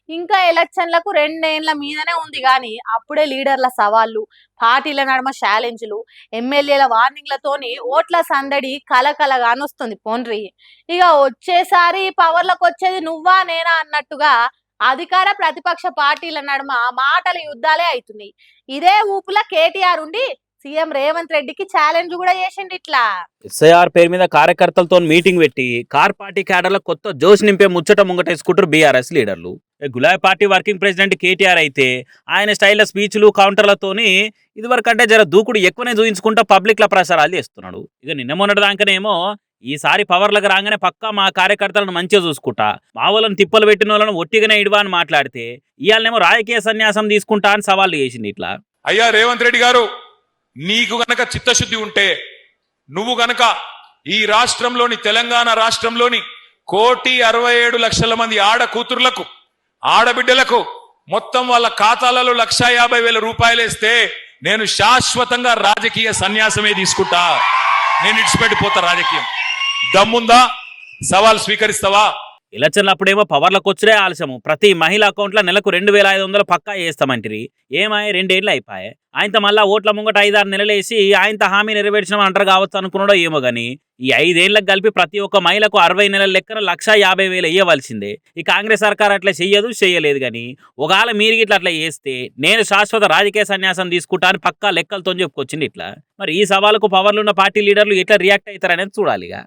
ఇంకా ఎలక్షన్లకు 2 ఏండ్ల మీదనే ఉంది గాని అప్పుడే లీడర్ల సవాళ్లు, పార్టీల నడుమ ఛాలెంజ్లు, ఎమ్మెల్యేల వార్నింగ్లతోని ఓట్ల సందడి కలకలగానొస్తుంది పోన్రి. ఇక వచ్చేసారి పవర్లకు వచ్చేది నువ్వా నేనా అన్నట్టుగా అధికార ప్రతిపక్ష పార్టీల నడుమ మాటల యుద్ధాలే అవుతున్నాయి. ఇదే ఊపుల కేటీఆర్ ఉండి సీఎం రేవంత్ రెడ్డికి ఛాలెంజ్ కూడా చేసిండు ఇట్లా. ఎస్ఐఆర్ పేరు మీద కార్యకర్తలతో మీటింగ్ పెట్టి కార్ పార్టీ క్యాడర్ల కొత్త జోష్ నింపే ముచ్చట ముంగటేసుకుంటారు బీఆర్ఎస్ లీడర్లు. గులాబీ పార్టీ వర్కింగ్ ప్రెసిడెంట్ కేటీఆర్ అయితే ఆయన స్టైల్ స్పీచ్లు కౌంటర్లతోని ఇదివరకంటే జర దూకుడు ఎక్కువనే చూయించుకుంటా పబ్లిక్ల ప్రసారాలు చేస్తున్నాడు. ఇక నిన్న మొన్నటి దాకానేమో ఈసారి పవర్లకు రాగానే పక్కా మా కార్యకర్తలను మంచిగా చూసుకుంటా, మా వాళ్ళని తిప్పలు పెట్టిన వాళ్ళను ఒట్టిగానే ఇడవా అని మాట్లాడితే ఇవాళనేమో రాజకీయ సన్యాసం తీసుకుంటా అని సవాళ్ళు చేసింది ఇట్లా. అయ్యా రేవంత్ రెడ్డి గారు, నీకు గనక చిత్తశుద్ధి ఉంటే నువ్వు గనక ఈ రాష్ట్రంలోని తెలంగాణ రాష్ట్రంలోని 1,67,00,000 మంది ఆడ కూతుర్లకు ఆడబిడ్డలకు మొత్తం వాళ్ళ ఖాతాలలో 1,50,000 రూపాయలు వేస్తే నేను శాశ్వతంగా రాజకీయ సన్యాసమే తీసుకుంటా. నేను ఇడిచిపెట్టిపోతా రాజకీయం. దమ్ముందా? సవాల్ స్వీకరిస్తావా? ఎలక్షన్లు అప్పుడేమో పవర్లకు వచ్చే ఆలస్యము, ప్రతి మహిళ అకౌంట్లో నెలకు 2,500 పక్కా వేస్తామంటిరి. ఏమాయ 2 ఏళ్ళు అయిపోయాయి. ఆయనతో మళ్ళీ ఓట్ల ముంగట 5-6 నెలలేసి ఆయనతో హామీ నెరవేర్చినామని అంటారు కావచ్చు అనుకున్నాడో ఏమో కానీ ఈ 5 ఏళ్లకు కలిపి ప్రతి ఒక్క మహిళకు 60 నెలల లెక్కన 1,50,000 ఇవ్వవలసిందే. ఈ కాంగ్రెస్ సర్కార్ అట్లా చేయలేదు కానీ ఒకవేళ మీరు ఇట్లా అట్లా చేస్తే నేను శాశ్వత రాజకీయ సన్యాసం తీసుకుంటా అని పక్కా లెక్కలతో చెప్పుకొచ్చింది ఇట్లా. మరి ఈ సవాలుకు పవర్లున్న పార్టీ లీడర్లు ఎట్లా రియాక్ట్ అవుతారనేది చూడాలిగా.